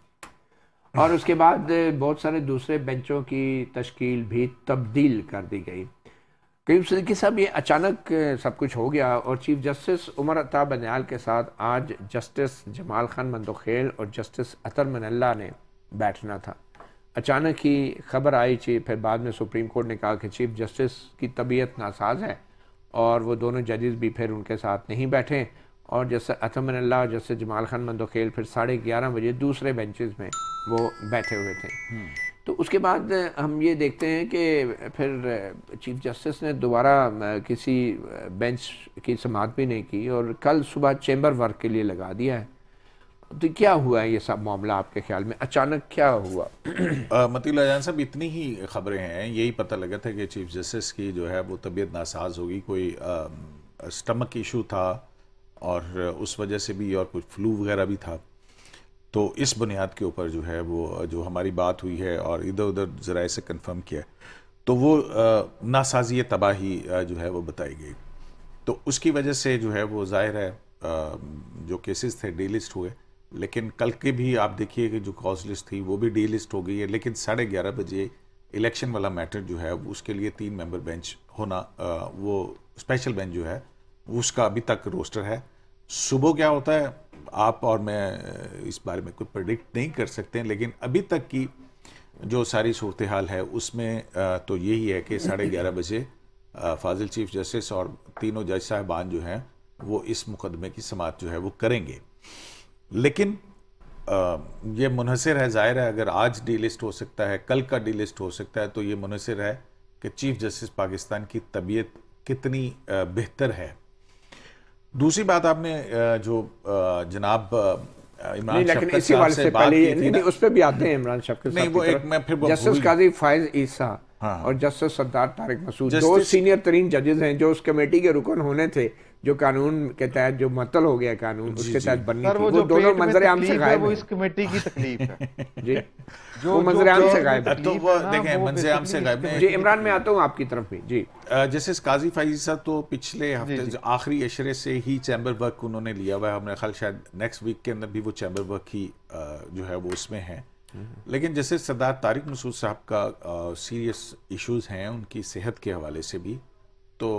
S1: और उसके बाद बहुत सारे दूसरे बेंचों की तश्कील भी तब्दील कर दी गई। करीब सिद्दीकी साहब, ये अचानक सब कुछ हो गया और चीफ जस्टिस उमर अता बंदयाल के साथ आज जस्टिस जमाल खान मंदोखेल और जस्टिस अतर मनल्ला ने बैठना था। अचानक ही खबर आई, फिर बाद में सुप्रीम कोर्ट ने कहा कि चीफ जस्टिस की तबीयत नासाज है और वो दोनों जजेस भी फिर उनके साथ नहीं बैठे और जस्टिस अतर मनल्ला और जस्टिस जमाल खान मंदोखेल फिर 11:30 बजे दूसरे बेंचेस में वो बैठे हुए थे। तो उसके बाद हम ये देखते हैं कि फिर चीफ जस्टिस ने दोबारा किसी बेंच की समाअत भी नहीं की और कल सुबह चैम्बर वर्क के लिए लगा दिया है। तो क्या हुआ है ये सब मामला आपके ख्याल में, अचानक क्या हुआ?
S4: मतीउल्लाह जान साहब, इतनी ही खबरें हैं, यही पता लगा था कि चीफ जस्टिस की जो है वो तबीयत नासाज होगी, कोई स्टमक इशू था और उस वजह से भी और कुछ फ्लू वगैरह भी था। तो इस बुनियाद के ऊपर जो है वो जो हमारी बात हुई है और इधर उधर ज़राए से कंफर्म किया तो वो नासाजी तबाही जो है वो बताई गई। तो उसकी वजह से जो है वो ज़ाहिर है जो केसेस थे डी लिस्ट हुए, लेकिन कल के भी आप देखिए कि जो कॉज लिस्ट थी वो भी डी लिस्ट हो गई है। लेकिन 11:30 बजे इलेक्शन वाला मैटर जो है उसके लिए 3 मेंबर बेंच होना, वो स्पेशल बेंच जो है उसका अभी तक रोस्टर है। सुबह क्या होता है आप और मैं इस बारे में कुछ प्रेडिक्ट नहीं कर सकते हैं, लेकिन अभी तक की जो सारी सूरत हाल है उसमें तो यही है कि 11:30 बजे फाजिल चीफ जस्टिस और तीनों जज साहबान जो हैं वो इस मुकदमे की समाअत जो है वो करेंगे। लेकिन ये मुनहसर है, ज़ाहिर है अगर आज डी लिस्ट हो सकता है, कल का डी लिस्ट हो सकता है, तो ये मुनहसर है कि चीफ जस्टिस पाकिस्तान की तबीयत कितनी बेहतर है। दूसरी बात आपने जो जनाब इमरान शफकत साहब से बात की थी,
S1: उस पर भी आते हैं इमरान शफकत साहब।
S4: नहीं, वो एक मैं फिर
S1: जस्टिस काजी फायज ईसा और जस्टिस सरदार तारिक मसूद, 2 सीनियर तरीन जजेस हैं जो उस कमेटी के रुकन होने थे जो कानून के तहत जो मतल हो गया कानून उसके तहत बननी थी। वो दोनों मंजर आम से गायब,
S5: वो इस कमेटी की तकलीफ है
S1: जी, वो मंजर आम से गायब है।
S4: तो वो देखें मंजर आम से गायब है।
S1: जी, इमरान में आता हूँ आपकी तरफ भी जी।
S4: जस्टिस काजी फाइज़ तो पिछले हफ्ते आखिरी अशरे से ही चैम्बर वर्क उन्होंने लिया हुआ है। हमारे ख्याल शायद नेक्स्ट वीक के अंदर भी वो चैम्बर वर्क ही जो है वो उसमें है। लेकिन जैसे सरदार तारिक मसूद साहब का सीरियस इश्यूज हैं उनकी सेहत के हवाले से भी, तो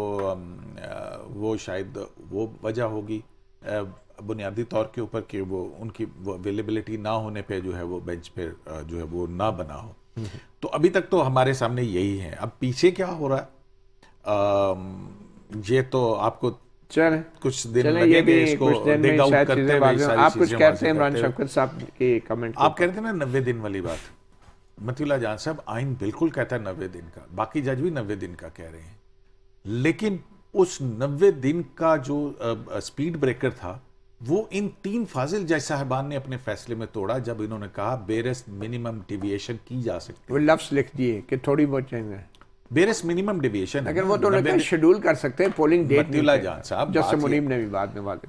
S4: वो शायद वो वजह होगी बुनियादी तौर के ऊपर कि वो उनकी वो अवेलेबिलिटी ना होने पे जो है वो बेंच पे जो है वो ना बना हो। तो अभी तक तो हमारे सामने यही है। अब पीछे क्या हो रहा है ये तो आपको
S1: चले
S4: कुछ दिन लगेंगे इसको डिग आउट करते हुए।
S1: आप कुछ कहते हैं इमरान शफकत साहब के कमेंट,
S4: आप कहते हैं ना 90 दिन वाली बात, मतीउल्लाह जान साहब आइन बिल्कुल कहता है 90 दिन का, बाकी जज भी 90 दिन का कह रहे हैं, लेकिन उस 90 दिन का जो स्पीड ब्रेकर था वो इन 3 फाजिल जज साहबान ने अपने फैसले में तोड़ा जब इन्होंने कहा बेरस मिनिमम डेविएशन की जा सकती है।
S1: वो लफ्ज लिख दिए कि थोड़ी बहुत चेंज है,
S4: बेरस मिनिमम डेविएशन।
S1: अगर वो तो शेड्यूल कर सकते हैं पोलिंग डेट।
S4: मतीउल्लाह जान साहब,
S1: जस्टिस मुनीब ने भी बाद में बात,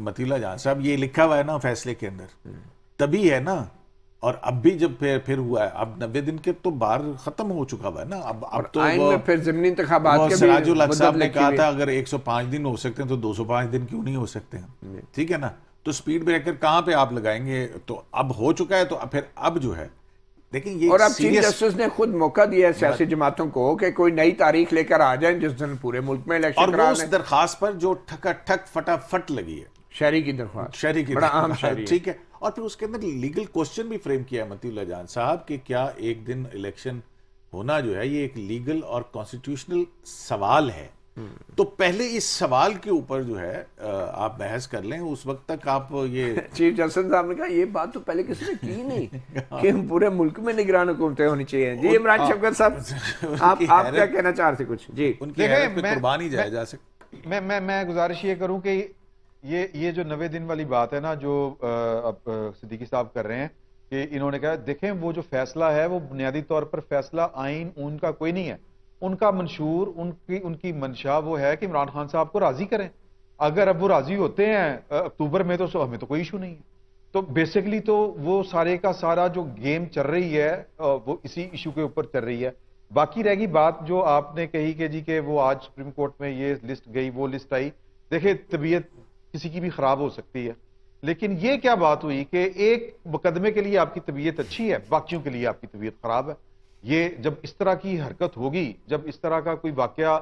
S4: मतीउल्लाह जान साहब ये लिखा हुआ है ना फैसले के अंदर, तभी है ना। और अब भी जब फिर हुआ है, अब 90 दिन के तो बार खत्म हो चुका हुआ है ना। अब तो
S1: आइन में फिर ज़िमनी इंतखाबात के
S4: सिराजुल हक साहब ने कहा था अगर 105 दिन हो सकते हैं तो 205 दिन क्यों नहीं हो सकते हैं, ठीक है ना। तो स्पीड ब्रेकर कहाँ पे आप लगाएंगे, तो अब हो चुका है, तो फिर अब जो है लेकिन ये
S1: और अब चीफ जस्टिस ने खुद मौका दिया है सियासी जमातों को कि कोई नई तारीख लेकर आ जाए जिस दिन पूरे मुल्क में इलेक्शन
S4: और वो उस दरखास्त पर जो ठक फटाफट लगी है,
S1: शहरी की दरख्वास्त,
S4: शहरी की
S1: बड़ा अहम शहरी,
S4: ठीक है। और फिर उसके अंदर लीगल क्वेश्चन भी फ्रेम किया मतीउल्लाह जान साहब कि क्या एक दिन इलेक्शन होना जो है ये एक लीगल और कॉन्स्टिट्यूशनल सवाल है। तो पहले इस सवाल के ऊपर जो है आप बहस कर लें, उस वक्त तक आप ये
S1: चीफ जस्टिस साहब ने कहा ये बात तो पहले किसी ने की नहीं कि हम पूरे मुल्क में निगरान हुकूमतें होनी चाहिए। जी इमरान शफकत साहब, आप क्या कहना चाह रहे थे कुछ? जी,
S4: उनकी हैरत पे कुर्बान ही जाया जा सकता।
S5: मैं गुजारिश ये करूं कि ये जो 90 दिन वाली बात है ना, जो अब सिद्दीकी साहब कर रहे हैं कि इन्होंने कहा देखें वो जो फैसला है वो बुनियादी तौर पर फैसला आइन उनका कोई नहीं है, उनका मंशूर, उनकी मंशा वो है कि इमरान खान साहब को राजी करें। अगर अब वो राजी होते हैं अक्टूबर में तो हमें तो कोई इशू नहीं है। तो बेसिकली तो वो सारे का सारा जो गेम चल रही है वो इसी इशू के ऊपर चल रही है। बाकी रहेगी बात जो आपने कही कि जी के वो आज सुप्रीम कोर्ट में ये लिस्ट गई वो लिस्ट आई। देखिए तबीयत किसी की भी खराब हो सकती है, लेकिन ये क्या बात हुई कि एक मुकदमे के लिए आपकी तबीयत अच्छी है, बाकियों के लिए आपकी तबीयत खराब है। ये जब इस तरह की हरकत होगी, जब इस तरह का कोई वाकया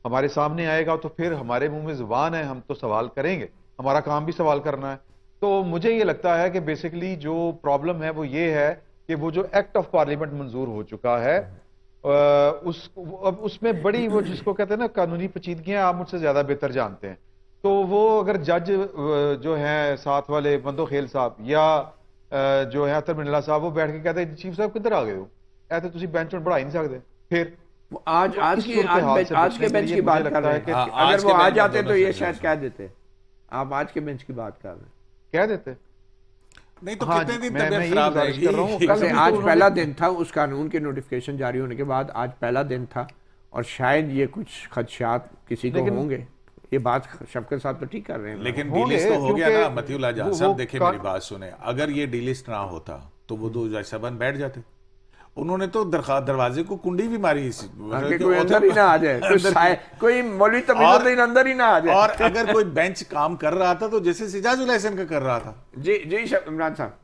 S5: हमारे सामने आएगा तो फिर हमारे मुंह में जुबान है, हम तो सवाल करेंगे, हमारा काम भी सवाल करना है। तो मुझे ये लगता है कि बेसिकली जो प्रॉब्लम है वो ये है कि वो जो एक्ट ऑफ पार्लियामेंट मंजूर हो चुका है उसमें बड़ी वो जिसको कहते हैं ना कानूनी पेचीदगियां आप मुझसे ज्यादा बेहतर जानते हैं। तो वो अगर जज जो है साथ वाले मंदो खेल साहब या जो है अतर मिनला साहब वो बैठ के कहते हैं चीफ साहब किधर आ गए हो, ऐसे तुम बेंच में बढ़ा ही नहीं सकते। फिर
S1: आज के बेंच की बात कर रहे हैं। अगर वो आ जाते तो ये शायद कह देते। आप आज के बेंच की बात कर रहे हैं,
S5: कह देते
S4: नहीं तो
S5: हाँ,
S4: कितने दिन
S5: मैं
S4: तबीयत
S5: ये
S4: खराब
S5: गुजारिश
S4: रहेगी?
S5: कर रहा हूँ,
S1: कल आज पहला दिन था उस कानून के नोटिफिकेशन जारी होने के बाद, आज पहला दिन था और शायद ये कुछ खदशात किसी को होंगे। ये बात शफकत साहब तो ठीक कर रहे हैं,
S4: लेकिन डीलिस्ट तो हो गया ना मतियुल्लाह जान साहब। देखिए मेरी बात सुने, अगर ये डीलिस्ट ना होता तो वो 2007 बैठ जाते। उन्होंने तो दरवाजे को कुंडी भी मारी,
S1: कोई अंदर ही ना आ जाए, कोई मौलवी तमीजुद्दीन अंदर ही ना आ जाए।
S4: और अगर कोई बेंच काम कर रहा था तो जैसे सिजाजुल हसन का कर रहा था।
S1: जी जी इमरान साहब।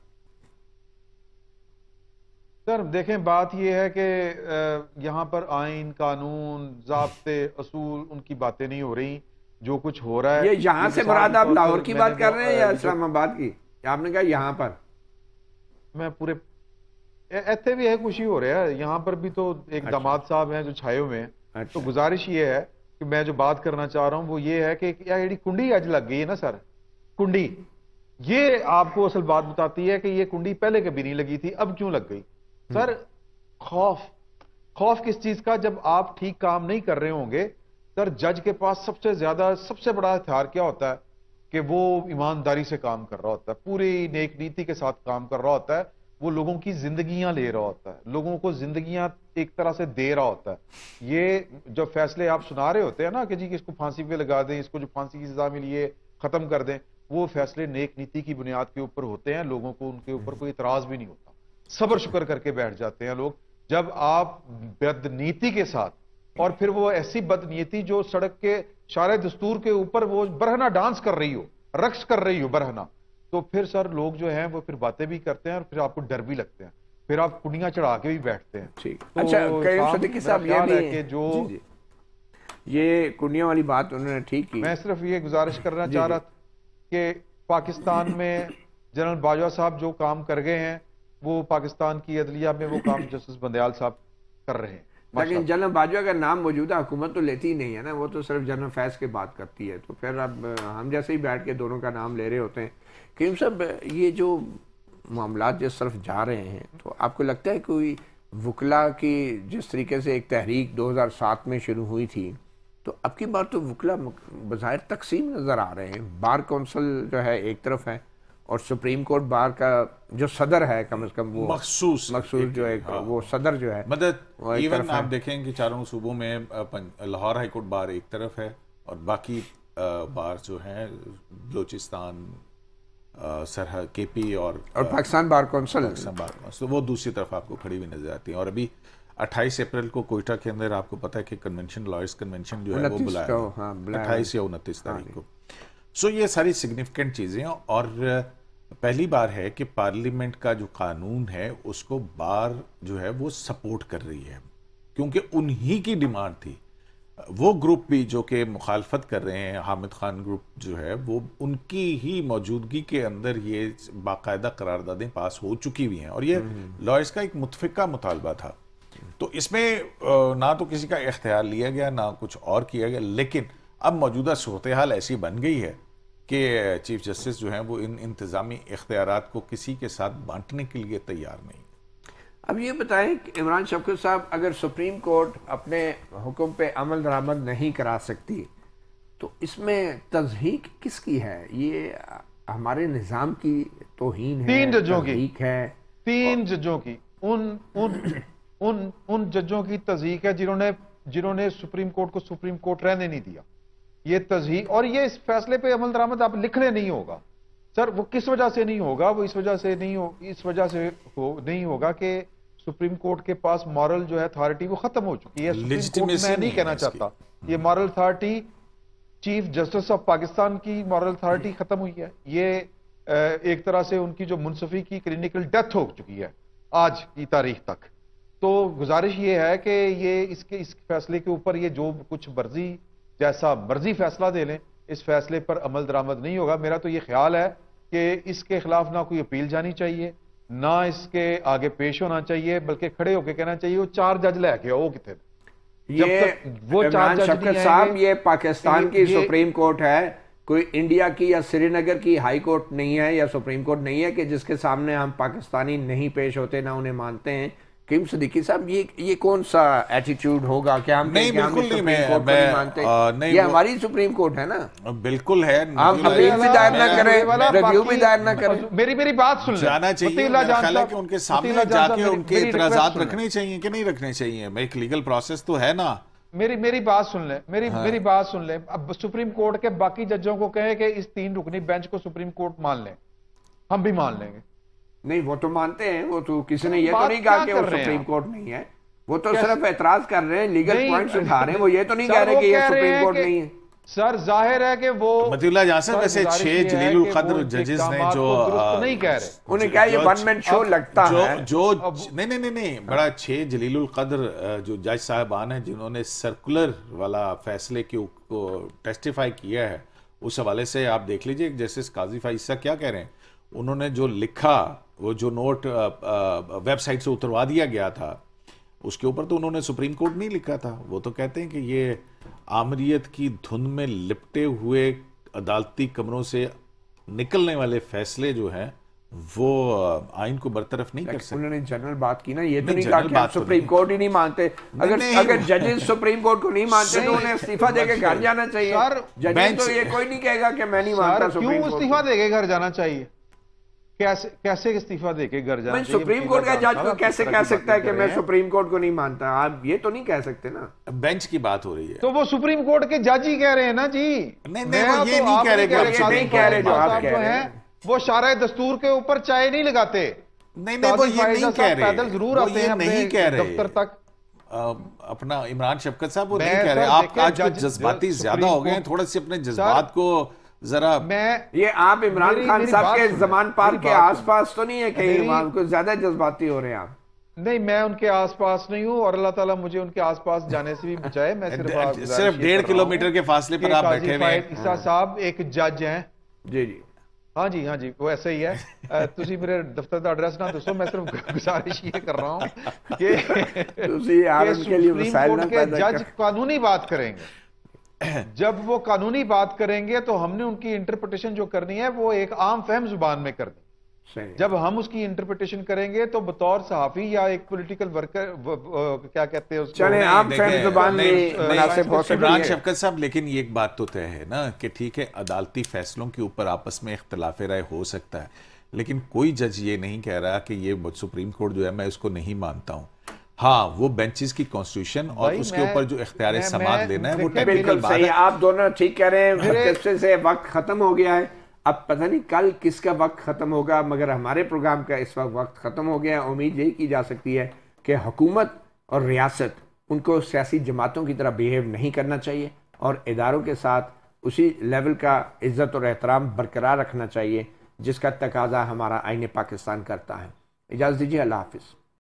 S5: सर देखें बात यह है कि यहाँ पर आइन कानून ज़ाब्ते असूल उनकी बातें नहीं हो रही, जो कुछ हो रहा है।
S1: ये यहाँ से मुराद आप लाहौर की बात कर रहे हैं या इस्लामाबाद की? आपने कहा यहाँ पर,
S5: मैं पूरे ऐसे भी है खुशी हो रहा है, यहाँ पर भी तो एक दामाद साहब हैं जो छाए हुए हैं। तो गुजारिश ये है कि मैं जो बात करना चाह रहा हूँ वो ये है कि यार कुंडी आज लग गई है ना सर, कुंडी ये आपको असल बात बताती है कि ये कुंडी पहले कभी नहीं लगी थी, अब क्यों लग गई सर? खौफ किस चीज का? जब आप ठीक काम नहीं कर रहे होंगे सर, जज के पास सबसे बड़ा हथियार क्या होता है कि वो ईमानदारी से काम कर रहा होता है, पूरी नेक नीति के साथ काम कर रहा होता है, वो लोगों की जिंदगियां ले रहा होता है, लोगों को जिंदगियां एक तरह से दे रहा होता है। ये जो फैसले आप सुना रहे होते हैं ना कि जी इसको फांसी पे लगा दें, इसको जो फांसी की सजा मिली है खत्म कर दें, वो फैसले नेक नीति की बुनियाद के ऊपर होते हैं। लोगों को उनके ऊपर कोई इतराज भी नहीं होता, सब्र शुक्र करके बैठ जाते हैं लोग। जब आप बदनीति के साथ, और फिर वो ऐसी बदनीति जो सड़क के शारे दस्तूर के ऊपर वो बरहना डांस कर रही हो, रक्स कर रही हो बरहना, तो फिर सर लोग जो हैं वो फिर बातें भी करते हैं और फिर आपको डर भी लगते हैं, फिर आप कुंडियां चढ़ा के भी बैठते हैं।
S1: ठीक।
S5: तो
S1: अच्छा करीम सिद्दीकी साहब, ये भी
S5: कि जो
S1: ये कुंडियां वाली बात उन्होंने ठीक की।
S5: मैं सिर्फ ये गुजारिश करना चाह रहा था कि पाकिस्तान में जनरल बाजवा साहब जो काम कर गए हैं वो पाकिस्तान की अदलिया में वो काम जस्टिस बंदयाल साहब कर रहे हैं।
S1: लेकिन जनरल बाजवा का नाम मौजूदा हुकूमत तो लेती ही नहीं है ना, वो तो सिर्फ जनरल फैज की बात करती है। तो फिर अब हम जैसे ही बैठ के दोनों का नाम ले रहे होते हैं। क्यों सब ये जो मामला जिस तरफ जा रहे हैं, तो आपको लगता है कोई वकला की जिस तरीके से एक तहरीक 2007 में शुरू हुई थी, तो अब की बार तो वकला बज़ाहिर तकसीम नज़र आ रहे हैं। बार कौंसिल जो है एक तरफ है और सुप्रीम कोर्ट बार का जो सदर है कम से कम वो मखसूस जो है वो सदर जो है
S4: मदद इवन आप देखें कि चारों सूबों में लाहौर हाई कोर्ट बार एक तरफ है और बाकी बार जो है बलोचिस्तान सरहद केपी और
S1: पाकिस्तान बार कौंसिल
S4: वो दूसरी तरफ आपको खड़ी हुई नजर आती है। और अभी 28 अप्रैल को कोयटा के अंदर आपको पता है कि कन्वेंशन लॉयर्स कन्वेंशन जो है वो बुलाया 28 या 29 तारीख को। सो ये सारी सिग्निफिकेंट चीज़ें, और पहली बार है कि पार्लियामेंट का जो कानून है उसको बार जो है वो सपोर्ट कर रही है, क्योंकि उन्हीं की डिमांड थी। वो ग्रुप भी जो कि मुखालफत कर रहे हैं, हामिद खान ग्रुप जो है, वो उनकी ही मौजूदगी के अंदर ये बाकायदा करारदादें पास हो चुकी हुई हैं और ये लॉयर्स का एक मुतफिका मुतालबा था तो इसमें ना तो किसी का इख्तियार लिया गया ना कुछ और किया गया, लेकिन अब मौजूदा सूरत हाल ऐसी बन गई है कि चीफ जस्टिस जो हैं वो इन इंतज़ामी इख्तियारात को किसी के साथ बांटने के लिए तैयार नहीं।
S1: अब ये बताएं कि इमरान शफकत साहब, अगर सुप्रीम कोर्ट अपने हुक्म पे अमल दरामद नहीं करा सकती तो इसमें तज़हीक किसकी है? ये हमारे निज़ाम की तौहीन है,
S5: 3 जजों की
S1: तज़हीक है,
S5: 3 जजों की, उन जजों की तज़हीक है जिन्होंने सुप्रीम कोर्ट को सुप्रीम कोर्ट रहने नहीं दिया। ये तज़हीक, और ये इस फैसले पे अमल दरामद आप लिखने नहीं होगा सर। वो किस वजह से नहीं होगा? वो इस वजह से नहीं होगा कि सुप्रीम कोर्ट के पास मॉरल जो है अथॉरिटी वो खत्म हो चुकी है। सुप्रीम कोर्ट, मैं नहीं कहना चाहता, ये moral authority chief justice of Pakistan की मॉरल अथॉरिटी खत्म हुई है। ये एक तरह से उनकी जो मुंसफी की क्लिनिकल डेथ हो चुकी है आज की तारीख तक। तो गुजारिश ये है कि ये इस फैसले के ऊपर ये जो कुछ मर्जी जैसा मर्जी फैसला दे लें, इस फैसले पर अमल दरामद नहीं होगा। मेरा तो ये ख्याल है कि इसके खिलाफ ना कोई अपील जानी चाहिए, ना इसके आगे पेश होना चाहिए, बल्कि खड़े होकर कहना चाहिए वो 4 जज लेके आओ कितने।
S1: ये
S5: वो 4 जज
S1: शफकत साहब, ये पाकिस्तान की सुप्रीम कोर्ट है, कोई इंडिया की या श्रीनगर की हाई कोर्ट नहीं है या सुप्रीम कोर्ट नहीं है कि जिसके सामने हम पाकिस्तानी नहीं पेश होते, ना उन्हें मानते हैं। कीम सिद्दीकी साहब, ये कौन सा एटीट्यूड होगा? क्या हम
S4: नहीं, बिल्कुल नहीं, मैं
S1: मानते?
S4: नहीं,
S1: ये हमारी सुप्रीम कोर्ट है ना,
S4: बिल्कुल है।
S1: हम अपील भी दायर ना करें, रिव्यू भी दायर ना करें।
S5: मेरी बात सुन,
S4: जाना चाहिए, कि उनके सामने जाके उनके इतराजात रखने चाहिए कि नहीं रखने चाहिए। एक लीगल प्रोसेस तो है ना।
S5: मेरी बात सुन ले, मेरी बात सुन ले। अब सुप्रीम कोर्ट के बाकी जजों को कहे कि इस 3 रुकनी बेंच को सुप्रीम कोर्ट मान लें, हम भी मान लेंगे।
S1: नहीं, वो तो मानते हैं, वो तो किसी ने ये तो नहीं कहा कि वो सुप्रीम कोर्ट नहीं है, वो तो सिर्फ एतराज कर रहे हैं, लीगल पॉइंट्स उठा रहे हैं। वो ये तो नहीं कह रहे कि ये सुप्रीम कोर्ट नहीं है।
S5: सर जाहिर है कि वो
S4: मतीउल्लाह जहां से वैसे 6 जलीलुल कद्र जजेस ने जो
S5: नहीं कह रहे,
S1: उन्हें क्या ये वन मैन शो लगता है
S4: जो नहीं बड़ा 6 जलीलुल कद्र जो जज साहबान हैं जिन्होंने सर्कुलर वाला फैसले को टेस्टिफाई किया है, उस हवाले से आप देख लीजिए जस्टिस काजी फाइसा क्या कह रहे हैं। उन्होंने जो लिखा, वो जो नोट वेबसाइट से उतरवा दिया गया था, उसके ऊपर तो उन्होंने सुप्रीम कोर्ट नहीं लिखा था। वो तो कहते हैं कि ये आमरीयत की धुन में लिपटे हुए अदालती कमरों से निकलने वाले फैसले जो हैं वो आइन को बरतरफ नहीं कर सकते।
S1: उन्होंने जनरल बात की ना, ये तो नहीं कहा कि आप सुप्रीम कोर्ट ही नहीं मानते। अगर जजेस सुप्रीम कोर्ट को नहीं मानते तो उन्हें इस्तीफा देके घर जाना चाहिए। जजेस तो ये कोई नहीं कहेगा कि मैं नहीं मानता सुप्रीम कोर्ट।
S5: क्यों इस्तीफा देके घर जाना चाहिए? कैसे इस्तीफा देके घर जाना चाहिए?
S1: सुप्रीम कोर्ट का जज को कैसे कह सकता है कि मैं सुप्रीम कोर्ट को नहीं मानता? आप ये तो नहीं कह सकते ना।
S4: बेंच की बात हो रही है
S5: तो वो सुप्रीम कोर्ट के जज ही कह रहे हैं ना जी।
S4: नहीं, वो ये नहीं कह रहे
S1: जो आप कह रहे हैं।
S5: वो शारे दस्तूर के ऊपर चाय नहीं लगाते।
S4: नहीं, वो ये नहीं कह रहे,
S5: पैदल जरूर आते हैं
S4: नहीं कह रहे
S5: दफ्तर तक।
S4: अपना इमरान शफकत साहब वो नहीं कह रहे। आप आज कुछ जज्बाती ज्यादा हो गए हैं, थोड़ा से अपने जज्बात को जरा।
S1: ये आप इमरान खान साहब के जमान पार के आसपास तो नहीं है कहीं, कुछ ज्यादा जज्बाती हो रहे हैं आप?
S5: नहीं, मैं उनके आसपास नहीं हूँ और अल्लाह ताला मुझे उनके आसपास जाने से भी बचाए। मैं सिर्फ
S4: 1.5 किलोमीटर के फासले पर आप बैठे हुए हैं।
S5: ईसा साहब एक जज हैं।
S1: जी जी,
S5: हाँ जी, वो ऐसा ही है। तुसी मेरे दफ्तर का एड्रेस ना दसो, मैं सिर्फ गुजारिश ये कर रहा हूँ कि सुप्रीम कोर्ट के जज कानूनी बात करेंगे। जब वो कानूनी बात करेंगे तो हमने उनकी इंटरप्रिटेशन जो करनी है वो एक आम फहम जुबान में करनी। जब हम उसकी इंटरप्रिटेशन करेंगे तो बतौर सहाफी या एक पॉलिटिकल वर्कर क्या कहते हैं उसको,
S1: चले आम फहम जुबान में मुनासिब हो सकती है।
S4: इमरान शफकत साहब, लेकिन ये एक बात तो तय है ना कि ठीक है, अदालती फैसलों के ऊपर आपस में इख्तिलाफ राय हो सकता है, लेकिन कोई जज ये नहीं कह रहा कि ये सुप्रीम कोर्ट जो है मैं उसको नहीं मानता हूँ। हाँ, वो बेंचेस की कॉन्स्टिट्यूशन और उसके ऊपर जो इख्तियार समात लेना है वो टेक्निकल बात है।
S1: आप दोनों ठीक कह रहे हैं। से वक्त खत्म हो गया है, अब पता नहीं कल किसका वक्त खत्म होगा, मगर हमारे प्रोग्राम का इस वक्त खत्म हो गया है। उम्मीद यही की जा सकती है कि हुकूमत और रियासत उनको सियासी जमातों की तरह बिहेव नहीं करना चाहिए और इदारों के साथ उसी लेवल का इज्जत और एहतराम बरकरार रखना चाहिए जिसका तकाजा हमारा आईन पाकिस्तान करता है। इजाज़त दीजिए, अल्लाह हाफिज़।